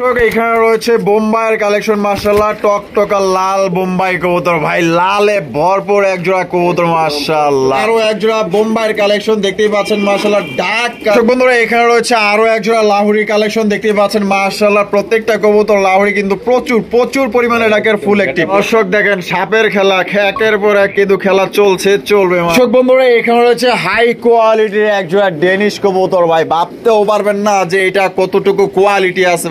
এখানে রয়েছে বোম্বাইয়ের কালেকশন, মাশাআল্লাহ টকটকা লাল বোম্বাই কবুতর ভাই, লালে ভরপুর এক জোড়া কবুতর মাশাআল্লাহ। আরো এক জোড়া বোম্বাইয়ের কালেকশন দেখতেই পাচ্ছেন মাশাআল্লাহ। ডাক বন্ধুরা এখানে রয়েছে আরো এক জোড়া লাহুরি কালেকশন দেখতেই পাচ্ছেন মাশাআল্লাহ। প্রত্যেকটা কবুতর লাহুরি কিন্তু প্রচুর পরিমাণে ডাকের ফুল একটি। দর্শক দেখেন সাপের খেলা, একের পর এক কিন্তু খেলা চলবে। দর্শক বন্ধুরা এখানে রয়েছে হাই কোয়ালিটির এক জোড়া ডেনিশ কবুতর ভাই, ভাবতেও পারবেন না যে এটা কতটুকু কোয়ালিটি আছে।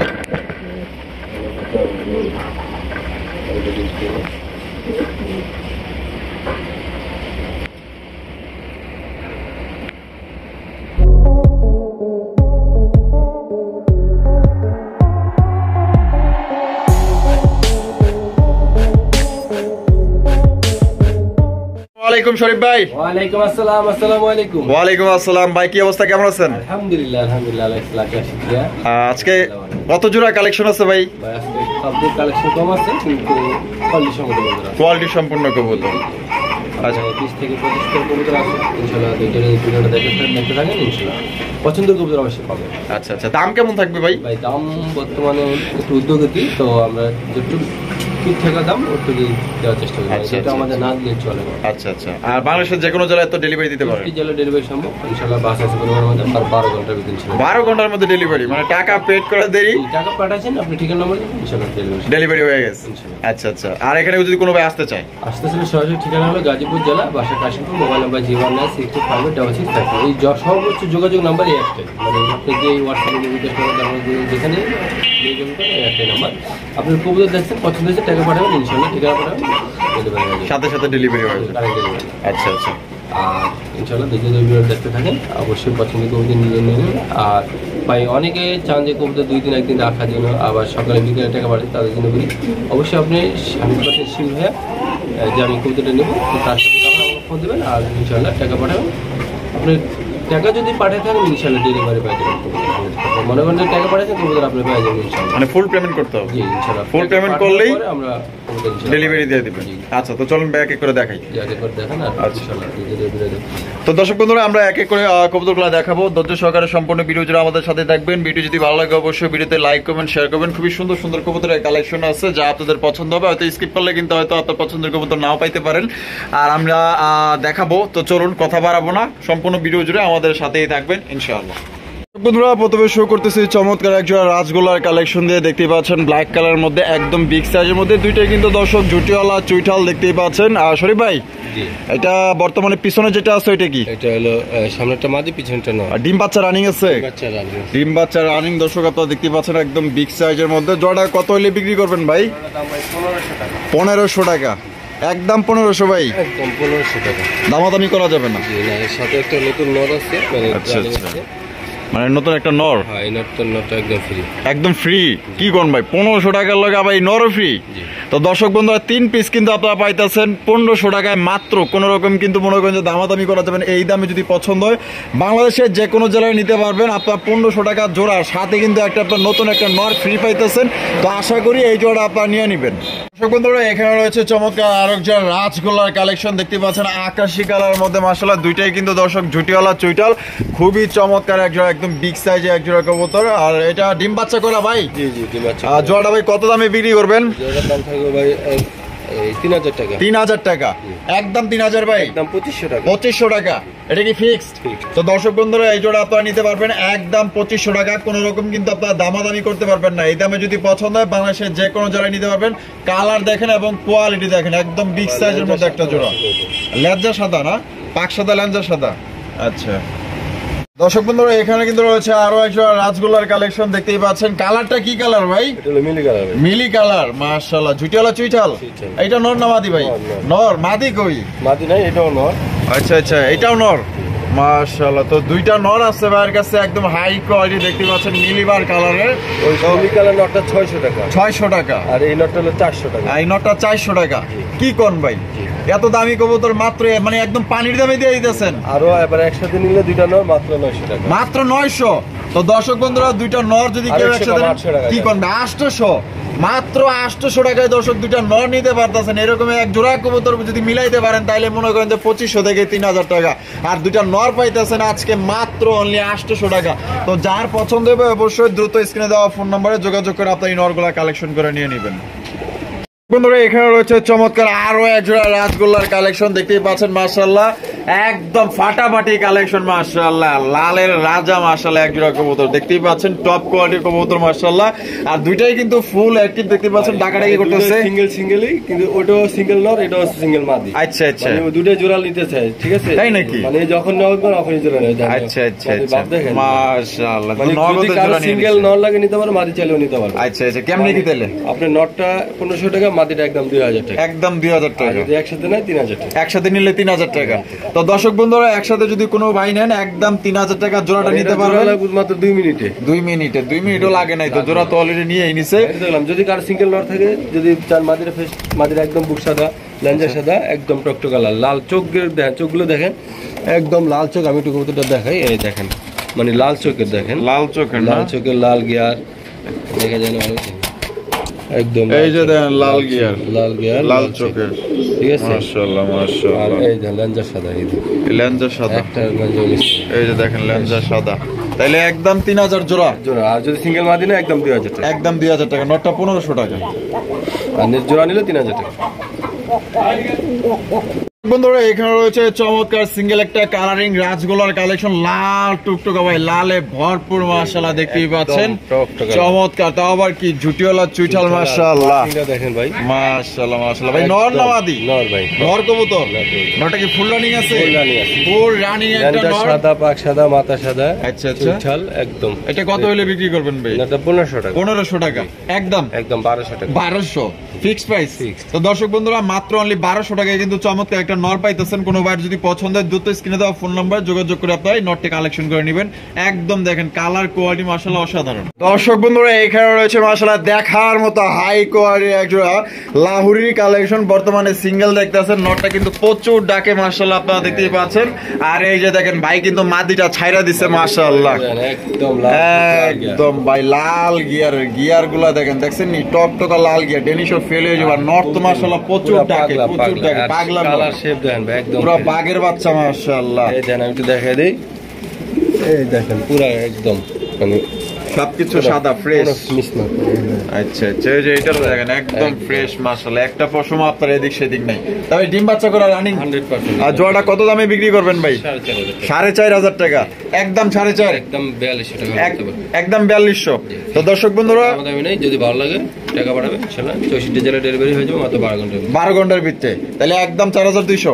ওয়ালাইকুম শরীফ ভাই। ওয়ালাইকুম আসসালাম। আসসালামু আলাইকুম। ওয়ালাইকুম আসসালাম ভাই, কি অবস্থা, কেমন আছেন? আলহামদুলিল্লাহ আলহামদুলিল্লাহ, আল্লাহ শুকরিয়া। আজকে কত জোড়া কালেকশন আছে ভাই? ভাই আজকে সবগুলো কালেকশন কম আছে কিন্তু কোয়ালিটি সম্পূর্ণ কবুতর। আচ্ছা 20 থেকে 25 টা কবুতর আছে ইনশাআল্লাহ। ভিডিওটা দেখতে থাকেন, ইনশাআল্লাহ পছন্দের কবুতর অবশ্যই পাবেন। আচ্ছা আচ্ছা, দাম কেমন থাকবে ভাই? ভাই দাম বর্তমানে একটু উদ্যোগী, তো আমরা যেটুকু ঠিকঠাক দাম ওটুকুই দেওয়ার চেষ্টা করি। এটা আমাদের না দিলে চলে। আচ্ছা আচ্ছা, আর বাংলাদেশের যে কোনো জেলায় তো ডেলিভারি দিতে পারবেন? জেলা ডেলিভারি সম্ভব ইনশাআল্লাহ। বাস আছে পরিমাণের মধ্যে, আর 12 ঘন্টার ভিতরে ছিল। 12 ঘন্টার মধ্যে ডেলিভারি, মানে টাকা পেড করে দেরি, টাকা পাঠাচ্ছেন আপনি ঠিকানা নম্বর ইনশাআল্লাহ ডেলিভারি হয়ে গেছে। আচ্ছা আচ্ছা, আর এখানে যদি কোনো ভাই আসতে চায়? আসতে চাইলে সরাসরি ঠিকানা হলো গাজীপুর জেলা, বাসা কাশিমপুর, মোবাইল নাম্বার 01962586630। এই সর্বোচ্চ যোগাযোগ নাম্বার এই একটাই, মানে আপনি যে হোয়াটসঅ্যাপে নির্দেশ করেন যেখানে একটাই নাম্বার। আপনি কবুতর দেখছেন, পছন্দ হয়েছে, টাকা পাঠাবেন, ইনশাআল্লাহ ঠিকানা পাঠাবেন, সাথে সাথে ডেলিভারি হয়ে যাবে। আচ্ছা আচ্ছা, আর ইনশাআল্লাহ ভিডিও দেখতে থাকেন, অবশ্যই পছন্দ কবুতর নিয়ে নেবেন। আর ভাই অনেকে চান যে কবুতর 2 দিন একদিন রাখার জন্য, আবার সকালে বিকেলে টাকা পাঠান, তাদের জন্য বলি অবশ্যই আপনি 100% শিল হয়ে যে আমি কবুতরটা নেব, তার সাথে তখন আমাকে ফোন দেবেন, আর ইনশাআল্লাহ টাকা পাঠাবেন। আপনি টাকা যদি পাঠিয়ে থাকেন ইনশাআল্লাহ ডেলিভারি পেয়ে যাবেন। মনে করেন টাকা পাঠাচ্ছেন কবুতর আপনি পেয়ে যাবেন ইনশাআল্লাহ। মানে ফুল পেমেন্ট করতে হবে? জি ইনশাআল্লাহ, ফুল পেমেন্ট করলেই আমরা ডেলিভারি দিয়ে দিবেন। আচ্ছা, তো চলুন ব্যাক করে দেখাই। দেখেন আর ইনশাআল্লাহ ডেলিভারি। তো দর্শক বন্ধুরা আমরা এক এক করে কবুতরগুলো দেখাবো, ধৈর্য সহকারে সম্পূর্ণ ভিডিও জুড়ে আমাদের সাথে দেখবেন। ভিডিও যদি ভালো লাগে অবশ্যই ভিডিওতে লাইক কমেন্ট শেয়ার করবেন। খুবই সুন্দর সুন্দর কবুতরের কালেকশন আছে যা আপনাদের পছন্দ হবে। হয়তো স্কিপ করলে কিন্তু হয়তো আপনার পছন্দের কবুতর নাও পাইতে পারেন, আর আমরা দেখাবো। তো চলুন কথা বাড়াবো না, সম্পূর্ণ ভিডিও জুড়ে আমাদের সাথেই থাকবেন ইনশাআল্লাহ। বন্ধুরা প্রথমে শো করতেছি চমৎকার এক জোড়া রাজগোলার কালেকশন দিয়ে, দেখতেই পাচ্ছেন ব্ল্যাক কালারের মধ্যে একদম বিগ সাইজের মধ্যে। দুইটাই কিন্তু দর্শক জুটিওয়ালা চুইঠাল দেখতেই পাচ্ছেন। আর শরীফ ভাই এটা বর্তমানে পিছনে যেটা আছে ওইটা কি? এটা হলো সামনেরটা মাদি, পিছনেরটা না। ডিম বাচ্চা রানিং আছে? ডিম বাচ্চা রানিং দর্শক আপনারা দেখতে পাচ্ছেন একদম বিগ সাইজের মধ্যে। জোড়া কত হলে বিক্রি করবেন ভাই? 1500 টাকা, একদম 1500 ভাই, একদম 1500 টাকা। দামাদামি করা যাবে না? এর সাথে একটা নতুন নর আছে, মানে নতুন একটা নর? হ্যাঁ, এই নরটা একদম ফ্রি। একদম ফ্রি? কি কোন ভাই 1500 টাকার লগে আবার এই নর ফ্রি? তো দর্শক বন্ধুরা 3 পিস কিন্তু আপনারা পাইতেছেন 1500 টাকায় মাত্র। কোন রকম কিন্তু মনে করেন যে দামাদামি করা যাবেন। এই দামে যদি পছন্দ হয় বাংলাদেশের যে কোনো জেলায় নিতে পারবেন। আপনার 1500 টাকা জোড়া, সাথে কিন্তু একটা আপনার নতুন একটা নর ফ্রি পাইতেছেন। তো আশা করি এই জোড়া আপনারা নিয়ে নেবেন। দর্শক বন্ধুরা এখানে রয়েছে চমৎকার আরেক জোড়া রাজগোলার কালেকশন দেখতে পাচ্ছেন আকাশি কালার মধ্যে। মাশাআল্লাহ দুইটাই কিন্তু দর্শক জুটিওয়ালা চুইটাল, খুবই চমৎকার এক জোড়া, একদম বিগ সাইজে এক জোড়া কবুতর। আর এটা ডিম বাচ্চা করা ভাই? জি জি ডিম বাচ্চা। আর জোড়াটা ভাই কত দামে বিক্রি করবেন? জোড়ার দাম থাকবে ভাই 3000 টাকা। 3000 টাকা, একদম 3000 ভাই, একদম 2500 টাকা। 2500 টাকা, এটা কি ফিক্সড? তো দর্শক বন্ধুরা এই জোড়া আপনারা নিতে পারবেন একদম 2500 টাকা। কোন রকম কিন্তু আপনারা দামাদামি করতে পারবেন না। এই দামে যদি পছন্দ হয় বাংলাদেশের যে কোনো জেলায় নিতে পারবেন। কালার দেখেন এবং কোয়ালিটি দেখেন, একদম বিগ সাইজের মধ্যে একটা জোড়া। লেঞ্জা সাদা না? পাক সাদা, লেঞ্জা সাদা। আচ্ছা দর্শক বন্ধুরা এখানে কিন্তু রয়েছে আরো একটা রাজগোলার কালেকশন দেখতেই পাচ্ছেন। কালারটা কি কালার ভাই? এটা হলো মিলি কালার। মিলি কালার, মাশাআল্লাহ জুটিওয়ালা চুইঠাল। এটা নর না মাদি ভাই? নর। মাদি কই? মাদি নাই, এটাও নর। আচ্ছা আচ্ছা, এটাও নর, মাশাআল্লাহ। তো দুইটা নর আছে ভাইয়ের কাছে, একদম হাই কোয়ালিটি দেখতে পাচ্ছেন মিলিবার কালারের। ওই মিলি কালার নরটা 600 টাকা। 600 টাকা। আর এই নরটা হলো 400 টাকা। এই নরটা 400 টাকা। কি কোন ভাই এত দামি কবুতর মাত্র মানে একদম পানির দামে দিয়ে দিতেছেন? আরো এবার একসাথে নিলে দুইটা নর মাত্র 900 টাকা। মাত্র 900? তো দর্শক বন্ধুরা দুইটা নর যদি কেউ একসাথে কি করবে 800 মাত্র 800 টাকায় দর্শক দুইটা নর নিতে পারতেছেন। এরকম এক জোড়া কবুতর যদি মিলাইতে পারেন তাহলে মনে করেন যে 2500 থেকে 3000 টাকা, আর দুইটা নর পাইতেছেন আজকে মাত্র অনলি 800 টাকা। তো যার পছন্দ হবে অবশ্যই দ্রুত স্ক্রিনে দেওয়া ফোন নম্বরে যোগাযোগ করে আপনি এই নরগুলা কালেকশন করে নিয়ে নেবেন। বন্ধুরা এখানে রয়েছে চমৎকার আরো এক জোড়া রাজগোল্লার কালেকশন, দেখতেই পাচ্ছেন মাশাআল্লাহ একদম ফাটাফাটি কালেকশন মাশাআল্লাহ, লালের রাজা মাশাআল্লাহ এক জোড়া কবুতর দেখতেই পাচ্ছেন, টপ কোয়ালিটির কবুতর মাশাআল্লাহ। আর দুইটাই কিন্তু ফুল অ্যাক্টিভ দেখতে পাচ্ছেন, ডাকাডাকি করতেছে সিঙ্গেলই, কিন্তু ওটাও সিঙ্গেল নর, এটাও সিঙ্গেল মাদি। আচ্ছা আচ্ছা, মানে দুটো জোড়া নিতে চাই, ঠিক আছে তাই নাকি? মানে যখন নর তখনই জোড়া নেয়। আচ্ছা আচ্ছা আচ্ছা মাশাআল্লাহ, মানে যদি কারো সিঙ্গেল নর লাগে নিতে পারো, মাদি চাইলেও নিতে পারো। আচ্ছা আচ্ছা, কেমনে কি তাহলে? আপনার নরটা 1500 টাকা, মাদিটা একদম 2000 টাকা, একদম 2000 টাকা। যদি একসাথে নেয় 3000 টাকা, একসাথে নিলে 3000 টাকা। তো দর্শক বন্ধুরা একসাথে যদি কোনো ভাই নেন একদম 3000 টাকা জোড়াটা নিতে পারবেন মাত্র 2 মিনিটে। 2 মিনিটও লাগে নাই তো, জোড়া তো অলরেডি নিয়েই নিছে। দেখলাম যদি কারো সিঙ্গেল নর থাকে, যদি চার মাদির ফেস, মাদির একদম বুক সাদা, লেঞ্জা সাদা, একদম টকটকা লাল, লাল চোখের দেখেন, চোখগুলো দেখেন একদম লাল চোখ। আমি একটু কবুতরটা দেখাই, এই দেখেন মানে লাল চোখের, দেখেন লাল চোখের, লাল চোখের লাল গিয়ার দেখা যায় না একদম, এই যে দেখেন লাল গিয়ার, লাল গিয়ার, লাল চোখের, ঠিক আছে মাশাআল্লাহ আর মাশাআল্লাহ। এই যে লেঞ্জা সাদা, এই লেঞ্জা সাদা, একটা লেঞ্জা মিশছে, এই যে দেখেন লেঞ্জা সাদা, তাইলে একদম 3000 জোড়া। জোড়া। আর যদি সিঙ্গেল মাদি না একদম 2000 টাকা, একদম 2000 টাকা, নটটা 1500 টাকা, আর জোড়া নিলে 3000 টাকা। বন্ধুরা এখানে রয়েছে চমৎকার সিঙ্গেল একটা কালারিং রাজগোলার কালেকশন, লাল টুকটুকা ভাই, লালে ভরপুর মাশাআল্লাহ দেখতেই পাচ্ছেন, চমৎকার। তাও আবার কি ঝুটিওয়ালা চুইঠাল মাশাআল্লাহ, দেখেন ভাই মাশাআল্লাহ মাশাআল্লাহ। ভাই নর না মাদি? নর ভাই, নর কবুতর। নরটা কি ফুল রানিং আছে? ফুল রানিং আছে, ফুল রানিং একটা নর, সাদা পাক সাদা, মাথা সাদা, আচ্ছা আচ্ছা চুইঠাল একদম। এটা কত হলে বিক্রি করবেন ভাই? এটা 1500 টাকা, 1500 টাকা একদম, একদম 1200 টাকা, 1200 ফিক্স প্রাইস। তো দর্শক বন্ধুরা মাত্র অনলি 1200 টাকায় কিন্তু চমৎকার একটা নর পাইতেছেন। কোনো ভাইয়ের যদি পছন্দ হয় দ্রুত স্ক্রিনে দেওয়া ফোন নাম্বার যোগাযোগ করে আপনারা এই নটটি কালেকশন করে নেবেন। একদম দেখেন কালার কোয়ালিটি মাশাআল্লাহ অসাধারণ। দর্শক বন্ধুরা এখানে রয়েছে মাশাআল্লাহ দেখার মতো হাই কোয়ালিটির একজোড়া লাহুরি কালেকশন, বর্তমানে সিঙ্গেল দেখতেছেন, নটটা কিন্তু প্রচুর ডাকে মাশাআল্লাহ আপনারা দেখতেই পাচ্ছেন। আর এই যে দেখেন ভাই কিন্তু মাদিটা ছাইরা দিচ্ছে মাশাআল্লাহ, একদম একদম ভাই লাল গিয়ার গুলা দেখেন, দেখছেন নি টকটকা লাল গিয়ার, ডেনিশও ফেল হয়ে যাবে। নট তো মাশাআল্লাহ প্রচুর ডাকে, প্রচুর ডাকে, পাগলা কালার শেপ দেখেন ভাই একদম পুরো বাঘের বাচ্চা মাশাআল্লাহ। এই দেন আমি একটু দেখাই দেই, এই দেখেন পুরো একদম মানে সবকিছু সাদা ফ্রেশ। মিস না, আচ্ছা আচ্ছা, এই যে এটা দেখেন একদম ফ্রেশ মাশাআল্লাহ, একটা পশম আপনার এদিক সেদিক নাই। তবে ডিম বাচ্চা করা রানিং 100%। আর জোড়াটা কত দামে বিক্রি করবেন ভাই? 4500 টাকা, একদম 4500, একদম 4200 টাকা, একদম 4200। তো দর্শক বন্ধুরা দামি নাই, যদি ভালো লাগে টাকা পাঠাবে ইনশাআল্লাহ। 64 জেলা ডেলিভারি হয়ে যাবে মাত্র 12 ঘন্টার ভিতরে, তাহলে একদম 4200,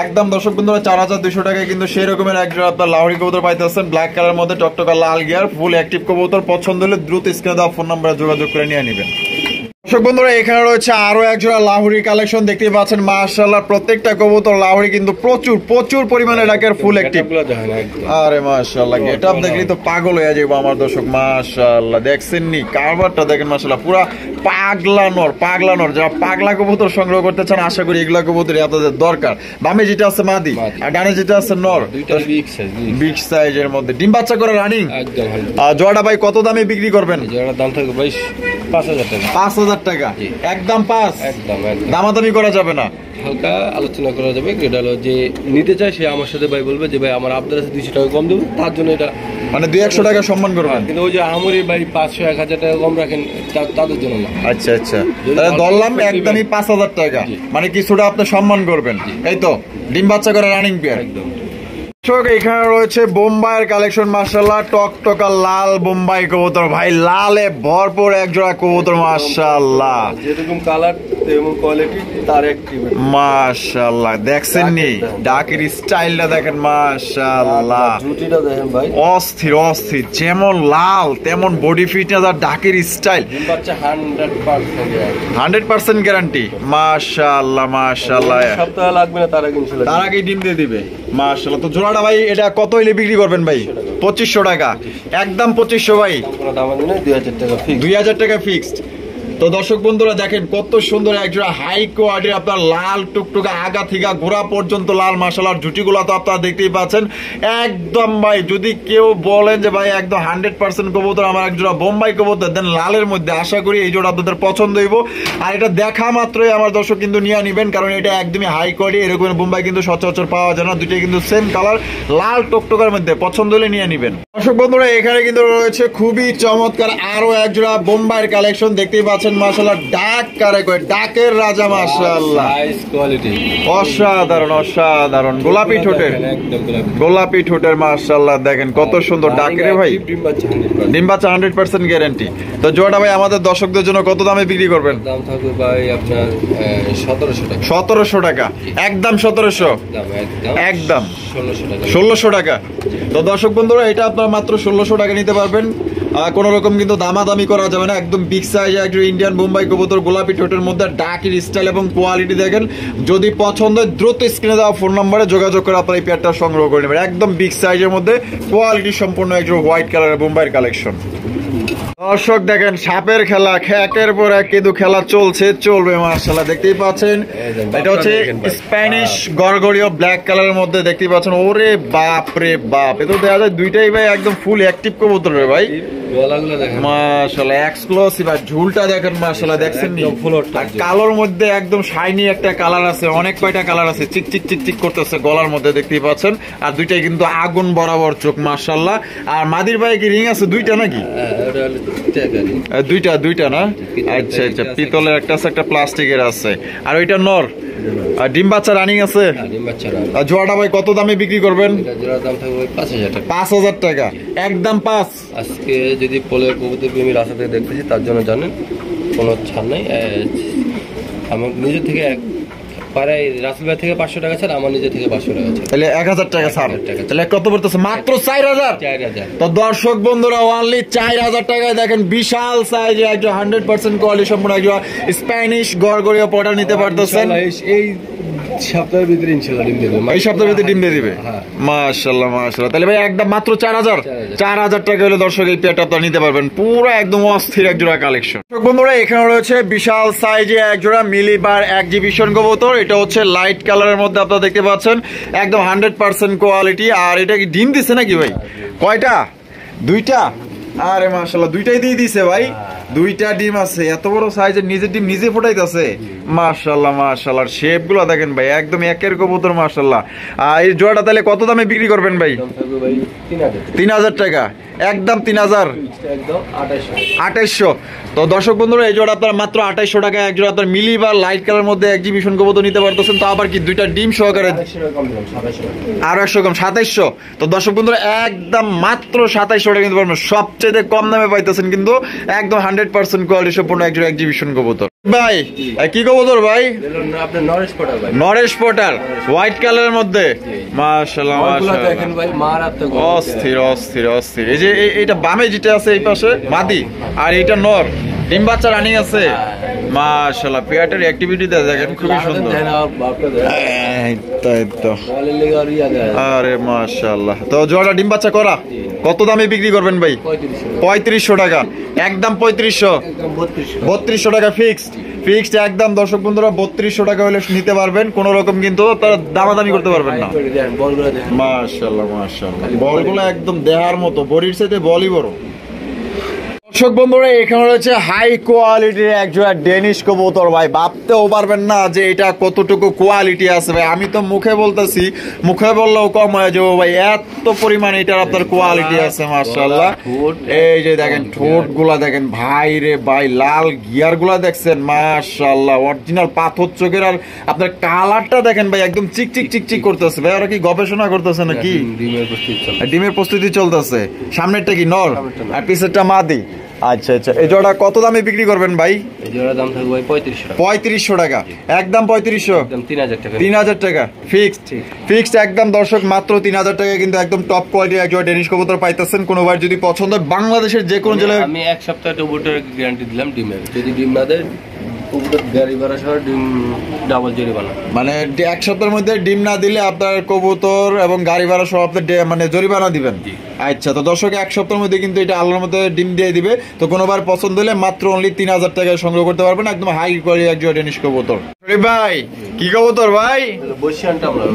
একদম দর্শক বন্ধুরা 4200 টাকায় কিন্তু সেই রকমের একজন আপনার লাহোরি কবুতর পাইতেছেন, ব্ল্যাক কালার মধ্যে টকটকা লাল গিয়ার, ফুল অ্যাক্টিভ কবুতর। পছন্দ হলে দ্রুত স্ক্রিনে দেওয়া ফোন নাম্বারে যোগাযোগ করে নিয়ে নেবেন। দর্শক বন্ধুরা এখানে রয়েছে আরো একজোড়া লাহুরি কালেকশন, দেখতেই পাচ্ছেন মাশাআল্লাহ প্রত্যেকটা কবুতর লাহুরি কিন্তু প্রচুর প্রচুর পরিমাণে ডাকের ফুল অ্যাক্টিভ। আরে মাশাআল্লাহ গেটআপ দেখলেই তো পাগল হয়ে যাবো আমার দর্শক, মাশাআল্লাহ দেখছেন নি কারবারটা দেখেন মাশাআল্লাহ, পুরা পাগলা নর। যারা পাগলা কবুতর সংগ্রহ করতে চান আশা করি এগুলা কবুতর আপনাদের দরকার। বামে যেটা আছে মাদি আর ডানে যেটা আছে নর, বিগ সাইজের মধ্যে ডিম বাচ্চা করে রানিং একদম। জোড়াটা ভাই কত দামে বিক্রি করবেন? জোড়ার দাম থাকবে ভাই 5000 টাকা, 5000 টাকা, একদম 5, একদম দামাদামি করা যাবে না, হালকা আলোচনা করা যাবে। এটা হলো যে নিতে চাই সে আমার সাথে ভাই বলবে যে ভাই আমার আপনার কাছে 200 টাকা কম দেবো, তার জন্য এটা মানে 200 টাকা সম্মান করবেন। কিন্তু ওই যে আমরি ভাই 500-1000 টাকা কম রাখেন তাদের জন্য না। আচ্ছা আচ্ছা, তাহলে ধরলাম একদমই 5000 টাকা, মানে কিছুটা আপনি সম্মান করবেন, এই তো ডিম বাচ্চা করে রানিং পেয়ার একদম। এখানে রয়েছে বোম্বাইয়ের কালেকশন মাশাআল্লাহ, টকটকা লাল বোম্বাই কবুতর ভাই, লালে ভরপুর এক জোড়া কবুতর মাশাআল্লাহ, যেরকম কালার এবং কোয়ালিটি তার একটিভ মাশাআল্লাহ। দেখছেন নি ডাকের স্টাইলটা দেখেন মাশাআল্লাহ, রুটিটা দেখেন ভাই অস্থির, যেমন লাল তেমন বডি ফিটনেস আর ডাকের স্টাইল, বাচ্চা 100% গ্যারান্টি মাশাআল্লাহ। সপ্তাহ লাগবে না তার আগে ইনশাআল্লাহ, তার আগে ডিম দিয়ে দিবে মাশাআল্লাহ। তো জোড়াটা ভাই এটা কত হইলে বিক্রি করবেন ভাই? 2500 টাকা, একদম 2500 ভাই, 2000 টাকা ফিক্স। 2000 টাকা ফিক্সড। তো দর্শক বন্ধুরা দেখেন কত সুন্দর একজোড়া হাই কোয়ালিটির আপনার লাল টুকটুকা আগা থেকে গোড়া পর্যন্ত লাল মাশাআল্লাহ। জুটিগুলো তো আপনারা দেখতেই পাচ্ছেন একদম ভাই, যদি কেউ বলেন যে ভাই একদম 100% কবুতর আমার একজোড়া বোম্বাই কবুতর দেন লালের মধ্যে, আশা করি এই জোড়া আপনাদের পছন্দ হইব। আর এটা দেখা মাত্রই আমার দর্শক কিন্তু নিয়ে নিবেন, কারণ এটা একদমই হাই কোয়ালিটি, এরকম বোম্বাই কিন্তু সচরাচর পাওয়া যায় না। দুটোই কিন্তু সেম কালার, লাল টকটকার মধ্যে, পছন্দ হলে নিয়ে নিবেন। দর্শক বন্ধুরা এখানে কিন্তু রয়েছে খুবই চমৎকার আরো একজোড়া বোম্বাইয়ের কালেকশন, দেখতেই পাচ্ছেন মাশাআল্লাহ। ডাক কারে কয়, ডাকের রাজা মাশাআল্লাহ, সাইজ কোয়ালিটি অসাধারণ অসাধারণ। গোলাপি ঠোঁটের, একদম গোলাপি গোলাপি ঠোঁটের মাশাআল্লাহ, দেখেন কত সুন্দর ডাকের ভাই। ডিম বাচ্চা 100%। ডিম বাচ্চা 100% গ্যারান্টি। তো জোড়াটা ভাই আমাদের দর্শকদের জন্য কত দামে বিক্রি করবেন? দাম থাকবে ভাই আপনার 1700 টাকা। 1700 টাকা, একদম 1700, দাম একদম 1600 টাকা। 1600 টাকা। তো দর্শক বন্ধুরা এটা আপনারা মাত্র 1600 টাকা নিতে পারবেন। কোন রকম কিন্তু দামাদামি করা যাবে না, একদম বিগ সাইজ একজন ইন্ডিয়ান বোম্বাই কবুতর, গোলাপি ঠোঁটের মধ্যে ডাকের স্টাইল এবং কোয়ালিটি দেখেন। যদি পছন্দ হয় দ্রুত স্ক্রিনে দেওয়া ফোন নম্বরে যোগাযোগ করে আপনারা এই পেয়ারটা সংগ্রহ করে নেবেন। একদম বিগ সাইজের মধ্যে কোয়ালিটি সম্পূর্ণ একজন হোয়াইট কালারের বোম্বাইয়ের কালেকশন। দর্শক দেখেন সাপের খেলা, একের পর এক কিন্তু খেলা চলছে, চলবে মাশাআল্লাহ। দেখতেই পাচ্ছেন এটা হচ্ছে স্প্যানিশ গরগরিও ব্ল্যাক কালারের মধ্যে, দেখতেই পাচ্ছেন। ওরে বাপ রে বাপ, এ তো দেখা যায় দুইটাই ভাই একদম ফুল অ্যাক্টিভ কবুতর রে ভাই, গলাগুলো দেখেন মাশাআল্লাহ এক্সক্লুসিভ। আর ঝুলটা দেখেন মাশাআল্লাহ, দেখছেন নি? আর কালোর মধ্যে একদম শাইনি একটা কালার আছে, অনেক কয়টা কালার আছে, চিক চিক চিক চিক করতেছে গলার মধ্যে, দেখতেই পাচ্ছেন। আর দুইটাই কিন্তু আগুন বরাবর চোখ মাশাআল্লাহ। আর মাদির ভাই কি রিং আছে দুইটা নাকি? দুইটা না? আচ্ছা আচ্ছা, পিতলের একটা আছে, একটা প্লাস্টিকের আছে। আর ওইটা নর, আর ডিম বাচ্চা রানিং আছে। আর জোড়াটা ভাই কত দামে বিক্রি করবেন? জোড়ার দাম থাকবে 5000 টাকা। 5000 টাকা, একদম 5। আজকে যদি পোলের কবুতর প্রেমী রাস্তা থেকে দেখতেছি তার জন্য জানেন কোনো ছাড় নাই। আমার নিজে থেকে পাড়ায় রাসেল ভাই থেকে 500 টাকা ছাড়, আমার নিজে থেকে 500 টাকা ছাড়, তাহলে 1000 টাকা ছাড়। তাহলে কত পড়তেছে? মাত্র 4000। 4000। তো দর্শক বন্ধুরা অনলি 4000 টাকায় দেখেন বিশাল সাইজে একজন 100% কোয়ালিটি সম্পূর্ণ একজন স্প্যানিশ গরগরিও পটা নিতে পারতেছেন। এই সপ্তাহের ভিতরে ইনশাআল্লাহ ডিম দেবে, এই সপ্তাহের ভিতরে ডিম দিয়ে দিবে। হ্যাঁ। মাশাআল্লাহ মাশাআল্লাহ। তাহলে ভাই একদম মাত্র 4000 টাকা হলে দর্শক এই পেয়ারটা আপনারা নিতে পারবেন। পুরো একদম অস্থির এক জোড়া কালেকশন। দর্শক বন্ধুরা এখানে রয়েছে বিশাল সাইজে এক জোড়া মিলিবার এক্সিবিশন কবুতর, এটা হচ্ছে লাইট কালারের মধ্যে আপনারা দেখতে পাচ্ছেন, একদম 100% কোয়ালিটি। আর এটা কি ডিম দিছে নাকি ভাই? কয়টা? দুইটা। আরে মাশাআল্লাহ, দুইটাই দিয়ে দিছে ভাই, দুইটা ডিম আছে। এত বড় সাইজের নিজের ডিম নিজে ফোটাইতেছে, মাশাআল্লাহ মাশাআল্লাহ। শেপ গুলো দেখেন ভাই, একদম একের কবুতর মাশাআল্লাহ। আর এই জোড়াটা তাহলে কত দামে বিক্রি করবেন ভাই? 3000 টাকা, একদম 3000, একদম 2800। তো দর্শক বন্ধুরা এই জোড়া আপনারা মাত্র 2800 টাকা এক জোড়া আপনার মিলি বা লাইট কালার মধ্যে এক্সিবিশন কবুতর নিতে পারতেছেন। তো আবার কি দুইটা ডিম সহকারে আরো 100 কম, 2700। তো দর্শক বন্ধুরা একদম মাত্র 2700 টাকা কিনতে পারবেন, সবচেয়ে কম দামে পাইতেছেন কিন্তু একদম 100% কোয়ালিটি সম্পূর্ণ একজন এক্সিবিশন কবুতর। ভাই কি কবুতর ভাই? আপনার নরেশ পটার ভাই, নরেশ পটার হোয়াইট কালারের মধ্যে, মাশাআল্লাহ মাশাআল্লাহ, দেখেন ভাই মারাত্মক অস্থির অস্থির অস্থির। এই যে এইটা বামে যেটা আছে এই পাশে মাদি, আর এইটা নর, ডিম বাচ্চা রানিং আছে মাশাআল্লাহ। পেয়ারটার অ্যাক্টিভিটি দেখেন খুবই সুন্দর। তাই তো, আরে মাশাআল্লাহ। তো জোড়া ডিম বাচ্চা করা, কত দামে বিক্রি করবেন ভাই? 3500 টাকা, একদম 3500, 3200 টাকা ফিক্সড একদম। দর্শক বন্ধুরা 3200 টাকা হলে নিতে পারবেন, কোন রকম কিন্তু তারা দামাদামি করতে পারবেন না। মাশাআল্লাহ মাশাআল্লাহ, বলগুলো একদম দেহার মতো, বডির সাথে বলই বড়। দর্শক বন্ধুরা এখানে রয়েছে হাই কোয়ালিটির একজোড়া ডেনিশ কবুতর ভাই, ভাবতেও পারবেন না যে এটা কতটুকু কোয়ালিটি আছে ভাই। আমি তো মুখে বলতেছি, মুখে বললেও কম হয়ে যাবো ভাই, এত পরিমাণ এটার আপনার কোয়ালিটি আছে মাশাআল্লাহ। এই যে দেখেন ঠোঁট গুলা দেখেন ভাই রে ভাই, লাল গিয়ার গুলা দেখছেন মাশাআল্লাহ, অরিজিনাল পাথর চোখের। আর আপনার কালারটা দেখেন ভাই, একদম চিক চিক চিক চিক করতেছে ভাই। ওরা কি গবেষণা করতেছে নাকি? ডিমের প্রস্তুতি চলতেছে। সামনেরটা কি নর আর পিছেরটা মাদি? আচ্ছা আচ্ছা। এই জোড়া কত দামে বিক্রি করবেন ভাই? এই জোড়ার দাম থাকবে 3500 টাকা, একদম 3500, একদম 3000 টাকা, 3000 টাকা ফিক্সড একদম। দর্শক মাত্র 3000 টাকা কিন্তু একদম টপ কোয়ালিটির একজোড়া ডেনিশ কবুতর পাইতেছেন। কোনো ভাই যদি পছন্দ হয় বাংলাদেশের যে কোনো জেলায়, আমি এক সপ্তাহ কবুতরের গ্যারান্টি দিলাম ডিমের, যদি ডিম না দেয় কবুতর গাড়ি ভাড়া সহ ডিম ডাবল জরিমানা। মানে এক সপ্তাহের মধ্যে ডিম না দিলে আপনার কবুতর এবং গাড়ি ভাড়া সহ আপনার মানে জরিমানা দিবেন। আচ্ছা, তো দর্শক এক সপ্তাহের মধ্যে কিন্তু এটা আল্লাহর মধ্যে ডিম দিয়ে দিবে। তো কোনোবার পছন্দ হলে মাত্র অনলি 3000 টাকায় সংগ্রহ করতে পারবেন, একদম হাই কোয়ালিটি একজন ডেনিশ কবুতর। ভাই কি কবুতর ভাই?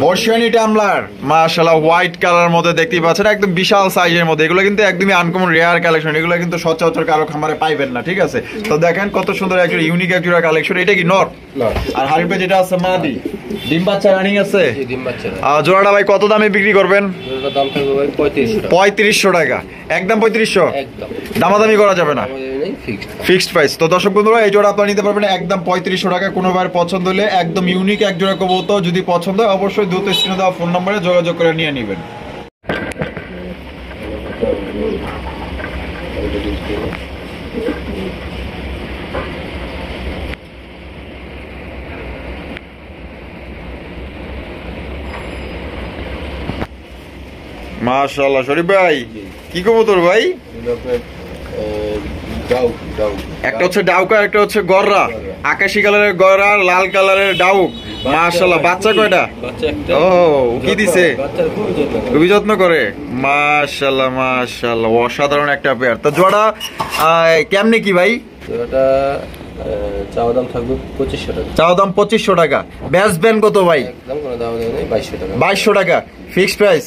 বর্ষিয়ানি টামলার, মাশাআল্লাহ হোয়াইট কালার মধ্যে দেখতেই পাচ্ছেন, একদম বিশাল সাইজের মধ্যে। এগুলো কিন্তু একদমই আনকমন রেয়ার কালেকশন, এগুলো কিন্তু সচরাচর কারো খামারে পাইবেন না, ঠিক আছে? তো দেখেন কত সুন্দর একজন ইউনিক একজন কালেকশন। এটা কি নর? আর হারিপে যেটা আছে মাদি, ডিম বাচ্চা রানিং আছে। জোড়াটা ভাই কত দামে বিক্রি করবেন? দাম থাকবে ভাই 3500 টাকা, একদম 3500, দামাদামি করা যাবে না, ফিক্সড প্রাইস। তো দর্শক বন্ধুরা এই জোড়া আপনারা নিতে পারবেন একদম 3500 টাকা। কোনো বার পছন্দ হলে একদম ইউনিক এক জোড়া কবুতর যদি পছন্দ হয় অবশ্যই দ্রুত স্ক্রিনে দেওয়া ফোন নম্বরে যোগাযোগ করে নিয়ে নেবেন। মাশাআল্লাহ শরীফ ভাই কি কবুতর ভাই? একটা হচ্ছে ডাউকা, একটা হচ্ছে গররা, আকাশি কালারের গররা, লাল কালারের ডাউক। মাশাআল্লাহ বাচ্চা কয়টা? ও কি দিছে? খুবই যত্ন করে। মাশাআল্লাহ মাশাআল্লাহ অসাধারণ একটা পেয়ার। তো জোড়া কেমনে কি ভাই? জোড়াটা চাওয়া দাম থাকবে 2500 টাকা। চাওয়া দাম 2500 টাকা। ব্যাস ব্যান কত ভাই? একদম কোনো দাম নেই, 2200 টাকা। 2200 টাকা ফিক্সড প্রাইস,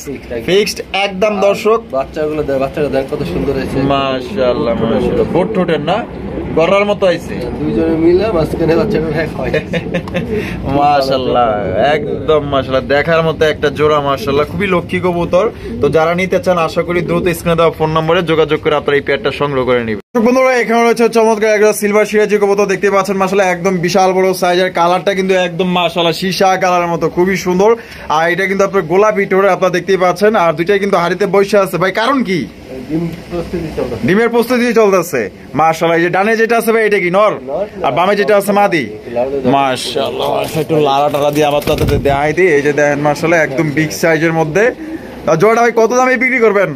ফিক্সড একদম। দর্শক বাচ্চাগুলো বাচ্চারা দেখ কত সুন্দর হয়েছে। মাশাআল্লাহ মাশাআল্লাহ বোট ঠোঁটের না গররার মতো আইছে, দুইজনে মিলে মাঝখানে বাচ্চাগুলো এক হয়। মাশাআল্লাহ একদম মাশাআল্লাহ দেখার মতো একটা জোড়া। মাশাআল্লাহ খুবই লক্ষ্মী কবুতর। তো যারা নিতে চান আশা করি দ্রুত স্ক্রিনে দেওয়া ফোন নম্বরে যোগাযোগ করে আপনারা এই পেয়ারটা সংগ্রহ করে নেবেন। বন্ধুরা এখানে রয়েছে চমৎকার একটা সিলভার সিরাজি কবুতর দেখতে পাচ্ছেন। মাশাআল্লাহ একদম বিশাল বড় সাইজের, কালারটা কিন্তু একদম মাশাআল্লাহ সীসা কালারের মতো, খুবই সুন্দর। আর এটা কিন্তু আপনার গোলাপি টোরে আপনারা দেখতেই পাচ্ছেন। আর দুইটাই কিন্তু হাড়িতে বসে আছে ভাই, কারণ কি? ডিমের প্রস্তুতি চলতেছে। মাশাআল্লাহ এই যে ডানে যেটা আছে ভাই এটা কি নর? আর বামে যেটা আছে মাদি। মাশাআল্লাহ একটু লাড়া টাড়া দিয়ে আবার তাতে দেখাই দিই। এই যে দেখেন মাশাআল্লাহ একদম বিগ সাইজের মধ্যে। জোড়াটা ভাই কত দামে বিক্রি করবেন?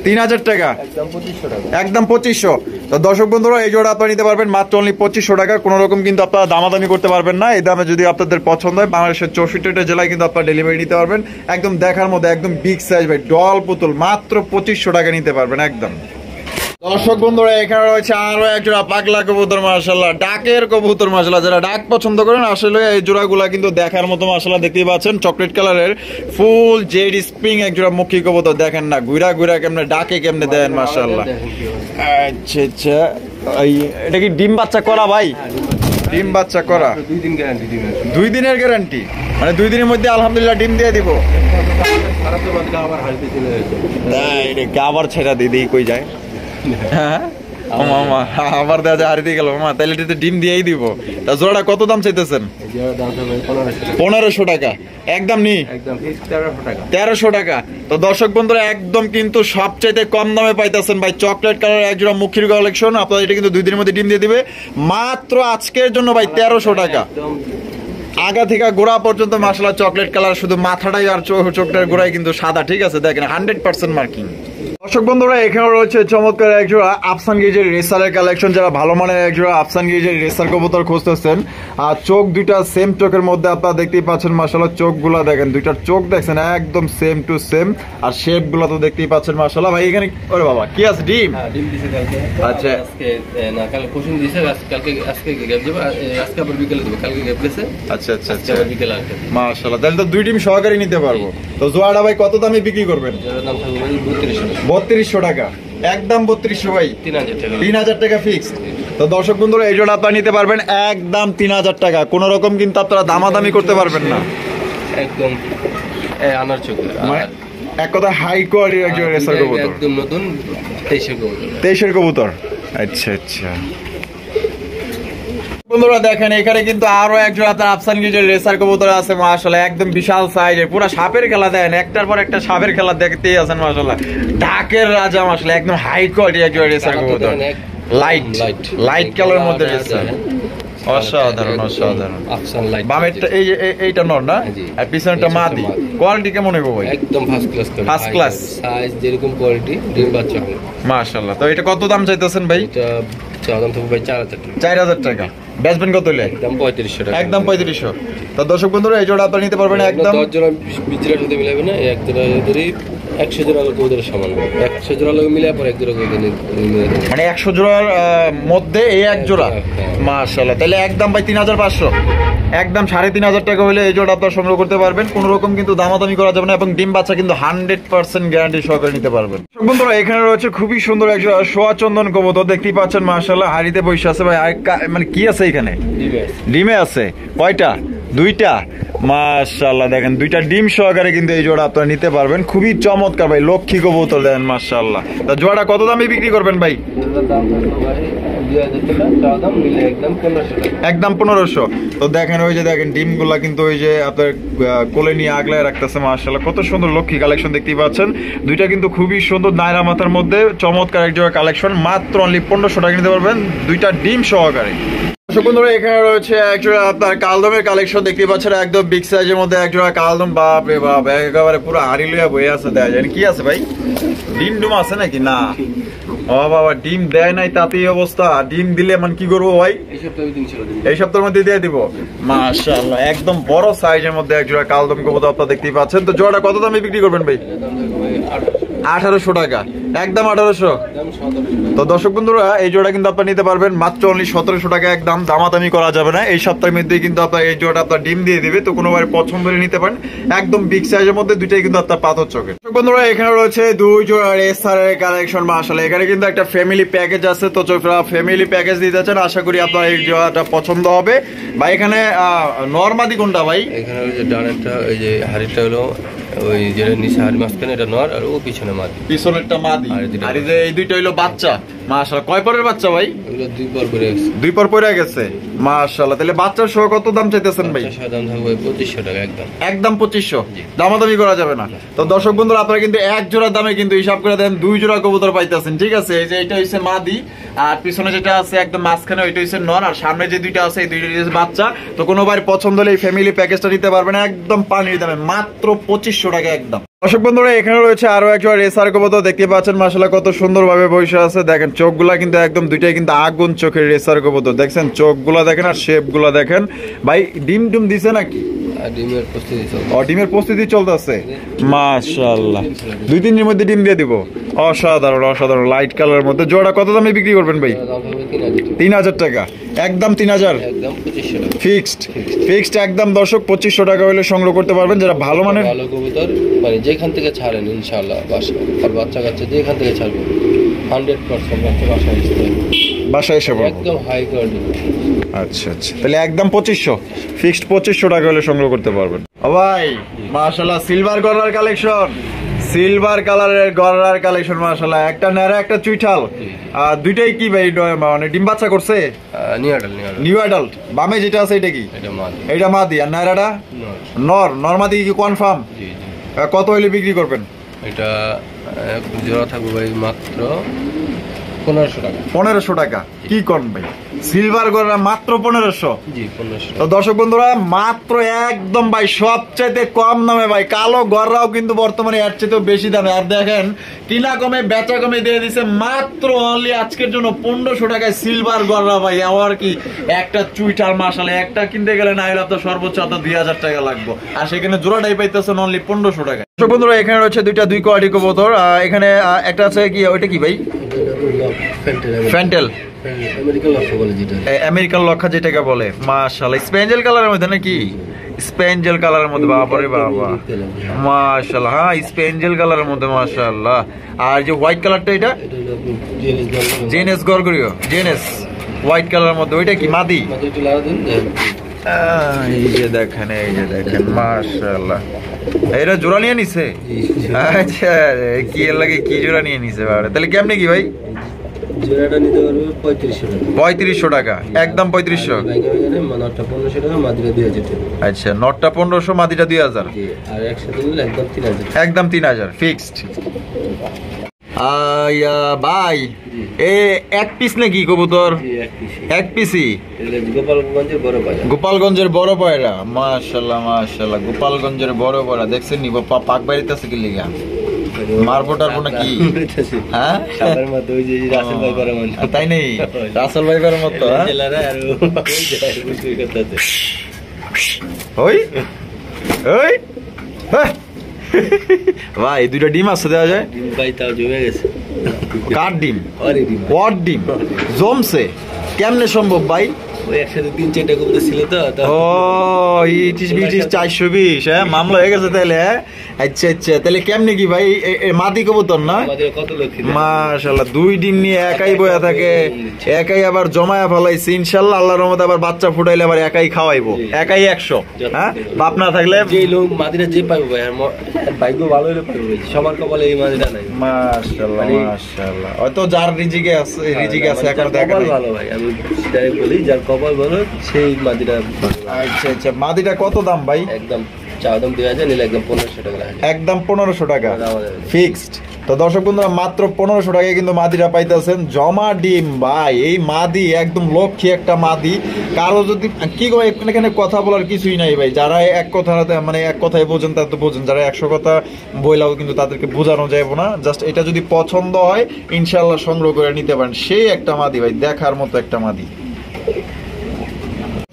3000 টাকা, একদম 2500। তো দর্শক বন্ধুরা এই জোড়া আপনারা নিতে পারবেন মাত্র অনলি 2500 টাকা। কোনো রকম কিন্তু আপনারা দামাদামি করতে পারবেন না। এই দামে যদি আপনাদের পছন্দ হয় বাংলাদেশের 64টা জেলায় কিন্তু আপনারা ডেলিভারি নিতে পারবেন। একদম দেখার মধ্যে একদম বিগ সাইজ ভাই, ডল পুতুল, মাত্র 2500 টাকা নিতে পারবেন একদম। দর্শক বন্ধুরা এখানে রয়েছে আরো এক জোড়া পাগলা কবুতর, মাশাআল্লাহ ডাকের কবুতর। মাশাআল্লাহ যারা ডাক পছন্দ করেন আসলে এই জোড়াগুলা কিন্তু দেখার মতো। মাশাআল্লাহ দেখতেই পাচ্ছেন চকলেট কালারের ফুল জেড স্প্রিং এক জোড়া মুখী কবুতর। দেখেন না গুইরা গুইরা কেমনে ডাকে, কেমনে দেন মাশাআল্লাহ। আচ্ছা আচ্ছা এটা কি ডিম বাচ্চা করা ভাই? ডিম বাচ্চা করা, 2 দিন গ্যারান্টি দিবেন। 2 দিনের গ্যারান্টি, মানে 2 দিনের মধ্যে আলহামদুলিল্লাহ ডিম দিয়ে দিব। আবার ছেড়া দিদি কই যায়? হ্যাঁ আবার দেওয়া যায় হারিয়ে গেল মামা, তাহলে ডিম দিয়েই দিব। তা জোড়াটা কত দাম চাইতেছেন? 1500 টাকা, একদম নি 1300 টাকা। তো দর্শক বন্ধুরা একদম কিন্তু সবচাইতে কম দামে পাইতেছেন ভাই চকলেট কালার এক জোড়া মুখির কালেকশন। আপনারা এটা কিন্তু 2 দিনের মধ্যে ডিম দিয়ে দিবে মাত্র আজকের জন্য ভাই 1300 টাকা। আগা থেকে গোড়া পর্যন্ত মাশাআল্লাহ চকলেট কালার, শুধু মাথাটাই আর চোখটার গোড়াই কিন্তু সাদা, ঠিক আছে? দেখেন 100% মার্কিং। দর্শক বন্ধুরা এখানে রয়েছে চমৎকার একজোড়া আফসান গেজের রেসারের কালেকশন। যারা ভালো মানের একজোড়া আফসান গেজের রেসার কবুতর খুঁজতেছেন, আর চোখ দুইটা সেম চোখের মধ্যে আপনারা দেখতেই পাচ্ছেন। মাশাআল্লাহ চোখগুলা দেখেন, দুইটার চোখ দেখছেন একদম সেম টু সেম। আর শেপ গুলা তো দেখতেই পাচ্ছেন মাশাআল্লাহ। ভাই এখানে ওরে বাবা কি আছে? ডিম? হ্যাঁ ডিম দিছে কালকে। আচ্ছা আজকে না কাল কোচিং দিছে, কালকে আজকে গ্যাপ দেব, আজকে আবার বিকেলে দেব। কালকে গ্যাপ দিছে। আচ্ছা আচ্ছা আচ্ছা বিকেলে আসবে মাশাআল্লাহ। তাহলে তো 2 ডিম সহকারে নিতে পারবো। তো জোড়াটা ভাই কত দামে বিক্রি করবেন? জোড়ার দাম থাকবে 3200 টাকা। 3200 টাকা, একদম 3200 ভাই, 3000 টাকা, 3000 টাকা ফিক্সড। তো দর্শক বন্ধুরা এই জোড়া আপনারা নিতে পারবেন একদম 3000 টাকা। কোনো রকম কিন্তু আপনারা দামাদামি করতে পারবেন না, একদম আনার চোখ। এক কথা হাই কোয়ালিটির একজন রেসার কবুতর, একদম নতুন 23 কবুতর। 23 কবুতর। আচ্ছা আচ্ছা বন্ধুরা দেখেন এখানে কিন্তু আরো একজন আপনার আফসান গিজের রেসার কবুতর আছে। মাশাআল্লাহ একদম বিশাল সাইজের, পুরো সাপের খেলা দেন, একটার পর একটা সাপের খেলা দেখতেই আছেন মাশাআল্লাহ। ঢাকের রাজা মাশাআল্লাহ একদম হাই কোয়ালিটির একজন রেসার কবুতর, লাইট কালারের মধ্যে রেসার, অসাধারণ অসাধারণ। আফসান লাইট বামেরটা এই এইটা নর না, আর পিছনেরটা মাদি। কোয়ালিটি কেমন হবে ভাই? একদম first class, first class size যেরকম কোয়ালিটি ডিম বাচ্চা হবে মাশাআল্লাহ। তো এটা কত দাম চাইতেছেন ভাই? এটা চাওয়া থাকবে ভাই 4000 টাকা। 4000 টাকা। বেচবেন কত হলে? একদম 3500 টাকা। একদম 3500। তো দর্শক বন্ধুরা এই জোড়া আপনারা নিতে পারবেন একদম 10 জোড়া 20 জোড়ার সাথে মিলাবে না, এক জোড়া যদি 100 জোড়া কবুতর সমান হবে। 100 জোড়া লাগে মিলে পর এক জোড়া কবুতর মিলে দেবে। মানে 100 জোড়ার মধ্যে এই এক জোড়া। মাশাআল্লাহ, তাহলে একদম ভাই 3500, একদম 3500 টাকা হলে এই জোড়া আপনারা সংগ্রহ করতে পারবেন। কোনো রকম কিন্তু দামাদামি করা যাবে না এবং ডিম বাচ্চা কিন্তু 100% গ্যারান্টি সহকারে নিতে পারবেন। বন্ধুরা এখানে রয়েছে খুবই সুন্দর এক জোড়া সোয়া চন্দন কবুতর, দেখতেই পাচ্ছেন মাশাআল্লাহ হাড়িতে বসে আছে ভাই। মানে কি আছে এখানে? ডিমে আছে। কয়টা? 2টা। মাশাআল্লাহ দেখেন 2টা ডিম সহকারে কিন্তু এই জোড়া আপনারা নিতে পারবেন। খুবই চমৎকার ভাই, লক্ষ্মী কবুতর দেখেন মাশাআল্লাহ। তা জোড়াটা কত দামে বিক্রি করবেন ভাই? একদম 1500। তো দেখেন ওই যে দেখেন ডিমগুলা কিন্তু ওই যে আপনার কোলে নিয়ে আগলায় রাখতেছে মাশাআল্লাহ। কত সুন্দর লক্ষ্মী কালেকশন দেখতেই পাচ্ছেন। 2টা কিন্তু খুবই সুন্দর নায়রা মাথার মধ্যে চমৎকার এক জোড়া কালেকশন, মাত্র অনলি 1500 টাকা নিতে পারবেন 2টা ডিম সহকারে। বন্ধুরা এখানে রয়েছে একজোড়া আপনার কালদমের কালেকশন দেখতে পাচ্ছেন, একদম বিগ সাইজের মধ্যে একজোড়া কালদম। বাপ রে বাপ, একেবারে পুরো হাড়ি লইয়া বয়ে আছে। দেখা যায় কি আছে ভাই? ডিম ডুম আছে নাকি? না ও বাবা, ডিম দেয় নাই তাতেই অবস্থা। ডিম দিলে মানে কি করবো ভাই? এই সপ্তাহের মধ্যে দিয়ে দিব। মাশাআল্লাহ একদম বড় সাইজের মধ্যে একজোড়া কালদম কবুতর আপনারা দেখতেই পাচ্ছেন। তো জোড়াটা কত দামে বিক্রি করবেন ভাই? 1800 টাকা। একদম 1800। তো দর্শক বন্ধুরা এই জোড়া কিন্তু আপনারা নিতে পারবেন মাত্র অনলি 1700 টাকা। একদম দামাদামি করা যাবে না। এই সপ্তাহের মধ্যেই কিন্তু আপনার এই জোড়াটা আপনার ডিম দিয়ে দিবে। তো কোনোভাবে পছন্দ করে নিতে পারেন, একদম বিগ সাইজের মধ্যে 2টাই কিন্তু আপনার পাথর চোখের। দর্শক বন্ধুরা এখানে রয়েছে 2 জোড়া রেসারের কালেকশন মাশাআল্লাহ। এখানে কিন্তু একটা ফ্যামিলি প্যাকেজ আছে। তো চোখরা ফ্যামিলি প্যাকেজ দিতে চান, আশা করি আপনার এই জোড়াটা পছন্দ হবে ভাই। এখানে নরমাদি কোনটা ভাই? এখানে ওই যে ডানেরটা ওই যে হাড়িটা হলো ওই যেটা নিচে হাড়ি মাঝখানে এটা নর, আর ও পিছনে মাদি। পিছনেরটা মাদি আর এই যে এই দুইটা হইলো বাচ্চা। মাশাআল্লাহ কয় পরের বাচ্চা ভাই? এগুলো 2 পর পরে গেছে। 2 পর পরে গেছে মাশাআল্লাহ। তাহলে বাচ্চার সহ কত দাম চাইতেছেন ভাই? বাচ্চার দাম থাকবে 2500 টাকা। একদম 2500। দামাদামি করা যাবে না। তো দর্শক বন্ধুরা আপনারা কিন্তু এক জোড়ার দামে কিন্তু হিসাব করে দেন 2 জোড়া কবুতর পাইতেছেন, ঠিক আছে? এই যে এটা হইছে মাদি, আর পিছনে যেটা আছে একদম মাঝখানে ওইটা হইছে নর, আর সামনে যে দুইটা আছে এই দুইটা হইছে বাচ্চা। তো কোনো ভাই পছন্দ হলে এই ফ্যামিলি প্যাকেজটা নিতে পারবেন একদম পানির দামে মাত্র 2500 টাকা একদম। দর্শক বন্ধুরা এখানে রয়েছে আরো একজন রেসার কবুতর দেখতে পাচ্ছেন মাশাআল্লাহ কত সুন্দর ভাবে বসে আছে। দেখেন চোখগুলা কিন্তু একদম 2টাই কিন্তু আগুন চোখের রেসার কবুতর। দেখছেন চোখগুলা দেখেন আর শেপগুলা দেখেন ভাই। ডিম টুম দিছে নাকি? ডিমের প্রস্তুতি চলছে। ডিমের প্রস্তুতি চলতেছে মাশাআল্লাহ। 2-3 দিনের মধ্যে ডিম দিয়ে দিব। অসাধারণ অসাধারণ লাইট কালারের মধ্যে। জোড়া কত দামে বিক্রি করবেন ভাই? 3000 টাকা। একদম 3000। একদম 2500 টাকা ফিক্সড একদম। দর্শক 2500 টাকা হলে সংগ্রহ করতে পারবেন যারা ভালো মানের ভালো কবুতর মানে যেখান থেকে ছাড়েন ইনশাআল্লাহ বাচ্চা কাচ্চা যেখান থেকে ছাড়বেন 100% বাচ্চা বাসায় এসে পড়বে একদম হাই কোয়ালিটি। আচ্ছা তাহলে একদম 2500 ফিক্সড 2500 টাকা হলে সংগ্রহ করতে পারবেন। ও ভাই মাশাআল্লাহ সিলভার গড়ার কালেকশন, সিলভার কালারের গড়ার কালেকশন মাশাআল্লাহ। একটা নেড়া একটা চুইঠাল, আর দুইটাই কি ভাই মানে ডিম বাচ্চা করছে? New adult. বামে যেটা আছে এটা কি? এটা মাদি। আর নেড়াটা নর মাদি কি কনফার্ম? কত হইলে বিক্রি করবেন এটা? জোড়া থাকবে ভাই মাত্র 1500 টাকা। 1500 টাকা কি কোন ভাই? সিলভার গড়া মাত্র 1500। জি 1500। তো দর্শক বন্ধুরা মাত্র একদম ভাই সবচাইতে কম দামে ভাই। কালো গড়রাও কিন্তু বর্তমানে এর চাইতেও বেশি দামে। আর দেখেন কিনা কমে বেচা কমে দিয়ে দিছে মাত্র অনলি আজকের জন্য 1500 টাকায় সিলভার গড়রা ভাই। আবার কি একটা চুইটার মাশাআল্লাহ একটা কিনতে গেলে না হলে আপনার সর্বোচ্চ আপনার 2000 টাকা লাগবে, আর সেখানে জোড়াটাই পাইতেছেন অনলি 1500 টাকা। দর্শক বন্ধুরা এখানে রয়েছে 2 কোয়ালিটি কবুতর। এখানে একটা আছে কি ওইটা কি ভাই? ফ্যান্টেল আমেরিকান লক্ষা যেটাকে বলে মাশাআল্লাহ। স্পেঞ্জেল কালারের মধ্যে নাকি? স্পেঞ্জেল কালারের মধ্যে বাবারে বাবা মাশাআল্লাহ। হ্যাঁ স্পেঞ্জেল কালারের মধ্যে মাশাআল্লাহ। আর যে হোয়াইট কালারটা এটা জেনেস গরগরিও, জেনেস হোয়াইট কালারের মধ্যে ওইটা কি মাদি? এই যে দেখেন মাশাআল্লাহ। এরা জোড়া নিয়ে নিছে? আচ্ছা কি এর লাগে কি জোড়া নিয়ে নিছে? তাহলে কেমনে কি ভাই? জোড়াটা নিতে পারবে 3500 টাকা। 3500 টাকা একদম 3500। নটটা 1500 টাকা, মাদিটা 2000 টাকা। আচ্ছা নটটা 1500 মাদিটা 2000। আর একসাথে নিলে একদম 3000। একদম 3000 ফিক্সড। আয়া ভাই এ এক পিস নাকি কবুতর? এক পিসই। গোপালগঞ্জের বড় পায়রা মাশাআল্লাহ মাশাআল্লাহ। গোপালগঞ্জের বড় পায়রা দেখছেন নি? পাক বাড়িতে আছে কি লিগা? মারবো টারবো না কি? হ্যাঁ সাদার মতো ওই যে রাসেল ভাই করে মনে তাই নেই, রাসেল ভাইবার মতো হ্যাঁ? জেলারা আর ওই যায় বুঝতে করতেছে ওই ওই হ্যাঁ। ভাই দুইটা ডিম আছে দেওয়া যায়? ডিম ভাই তাও জমে গেছে কার ডিম? আরে ডিম ওর ডিম জমছে কেমনে সম্ভব ভাই? ওই একসাথে 3-4টা কবুতর ছিল তো ও ইটিস বিটিস 420 হ্যাঁ, মামলা হয়ে গেছে তাহলে হ্যাঁ? আচ্ছা আচ্ছা, তাহলে কেমনে কি ভাই? মাদি কবুতর না? আমাদের কত লক্ষ্মী মাশাআল্লাহ, 2 ডিম নিয়ে একাই বয়া থাকে, একাই আবার জমায়া ফেলাইছে। ইনশাআল্লাহ আল্লাহর রহমতে আবার বাচ্চা ফুটাইলে আবার একাই খাওয়াইবো, একাই 100 হ্যাঁ? বাপ না থাকলে যে লোক মাদিরা যে পাইবো ভাই আর ভাগ্য ভালো হলে পাইবো ভাই, সবার কপালে এই মাদিরা নাই। মাশাআল্লাহ মাশাআল্লাহ, হয়তো যার রিজিকে আছে এখন দেখা কপাল নাই। ভালো ভাই, আমি ডাইরেক্ট বলি যার কপাল ভালো সেই মাদিরা ভালো। আচ্ছা আচ্ছা, মাদিটা কত দাম ভাই? একদম চা দাম 2000, নিলে একদম 1500 টাকা রাখা যায়। একদম 1500 টাকা আমাদের ফিক্সড। তো দর্শক বন্ধুরা মাত্র 1500 টাকায় কিন্তু মাদিরা পাইতেছেন, জমা ডিম ভাই। এই মাদি একদম লক্ষ্মী একটা মাদি। কারো যদি কি ভাই এখানে কথা বলার কিছুই নাই ভাই, যারা এক কথা মানে এক কথায় বোঝেন তারা তো বোঝেন, যারা 100 কথা বইলাও কিন্তু তাদেরকে বোঝানো যাবে না। জাস্ট এটা যদি পছন্দ হয় ইনশাআল্লাহ সংগ্রহ করে নিতে পারেন। সেই একটা মাদি ভাই, দেখার মতো একটা মাদি।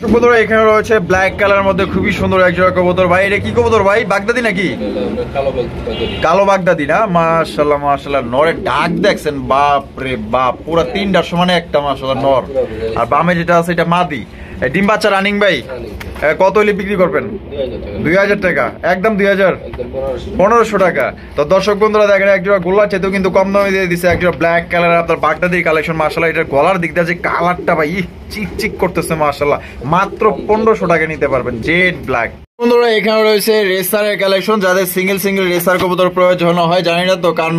কবুতর এখানে রয়েছে ব্ল্যাক কালার মধ্যে খুবই সুন্দর এক জোড়া কবুতর ভাই। এটা কি কবুতর ভাই? বাগদাদি নাকি? কালো বলতে কালো বাগদাদি না? মাশাআল্লাহ মাশাআল্লাহ, নরের ডাক দেখছেন, বাপ রে বাপ, পুরো 3টার সমানে একটা মাশাআল্লাহ নর। আর বামে যেটা আছে এটা মাদি। ডিম বাচ্চা রানিং ভাই, কত হলে বিক্রি করবেন? 2000 টাকা, একদম 2000, 1500 টাকা। তো দর্শক বন্ধুরা দেখেন এক জোড়া গোল্লার চাইতেও কিন্তু কম দামে দিয়ে দিচ্ছে এক জোড়া ব্ল্যাক কালার আপনার বাগদাদির কালেকশন। মাশাআল্লাহ, এটার গলার দিক দিয়ে যে কালারটা ভাই চিক চিক করতেছে মাশাআল্লাহ, মাত্র 1500 টাকা নিতে পারবেন জেড ব্ল্যাক। বন্ধুরা এখানে রয়েছে রেসারের কালেকশন, যাদের সিঙ্গেল রেসার কবুতর প্রয়োজন হয়, জানি না তো কার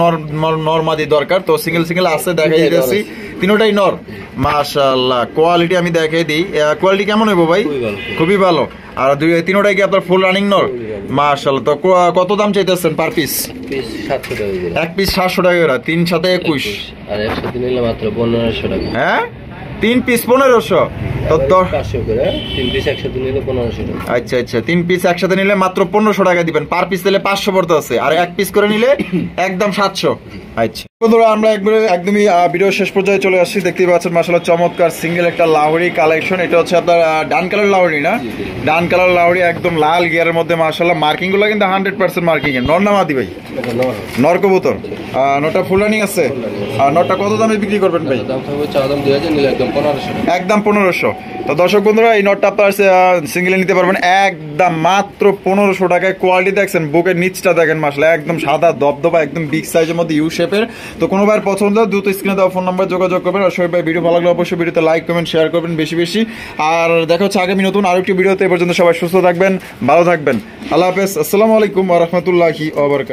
নরমাদি দরকার, তো সিঙ্গেল আছে দেখাই দিতেছি। তিনটাই নর মাশাআল্লাহ, কোয়ালিটি আমি দেখাই দিই। কোয়ালিটি কেমন হইব ভাই? খুবই ভালো। আর তিনটাই কি আপনার ফুল রানিং নর? মাশাআল্লাহ। তো কত দাম চাইতেছেন পার পিস? 700 টাকা করে। এক পিস 700 টাকা করে, 3 সাথে 21, আর একসাথে নিলে মাত্র 1500 টাকা। হ্যাঁ 3 পিস 1500। তো 500 করে 3 পিস একসাথে নিলে 1500 টাকা। আচ্ছা আচ্ছা, 3 পিস একসাথে নিলে মাত্র 1500 টাকা দিবেন। পার পিস দিলে 500 পড়তে আছে, আর এক পিস করে নিলে একদম 700। আচ্ছা বন্ধুরা, আমরা একদমই ভিডিও শেষ পর্যায়ে চলে আসছি। দেখতেই পাচ্ছেন মাশাআল্লাহ চমৎকার সিঙ্গেল একটা লাহোরি কালেকশন। এটা হচ্ছে আপনার ডান কালার লাহোরি না? ডান কালার লাহোরি, একদম লাল গিয়ারের মধ্যে মাশাআল্লাহ। মার্কিং গুলো কিন্তু 100% মার্কিং এর। নর না মাদি ভাই? নর কবুতর। নরটা ফুল রানিং আছে। আর নরটা কত দামে বিক্রি করবেন ভাই? দাম থাকবে চা দাম 2000, নিলে একদম 1500 টাকা। একদম 1500। তো দর্শক বন্ধুরা এই নটটা আপনার সিঙ্গেলে নিতে পারবেন একদম মাত্র 1500 টাকায়। কোয়ালিটি দেখছেন, বুকের নিচটা দেখেন মাশাআল্লাহ, একদম সাদা দবদবা, একদম বিগ সাইজের মধ্যে ইউ শেপের। তো কোনো ভাইয়ের পছন্দ দ্রুত স্ক্রিনে দেওয়া ফোন নাম্বার যোগাযোগ করবেন। আর শরীফ ভাই ভিডিও ভালো লাগলে অবশ্যই ভিডিওতে লাইক কমেন্ট শেয়ার করবেন বেশি বেশি। আর দেখা হচ্ছে আগামী নতুন আরেকটি ভিডিওতে। এ পর্যন্ত সবাই সুস্থ থাকবেন, ভালো থাকবেন। আল্লাহ হাফেজ, আসসালামু আলাইকুম ওয়া রাহমাতুল্লাহি ওয়া বারাকাতুহু।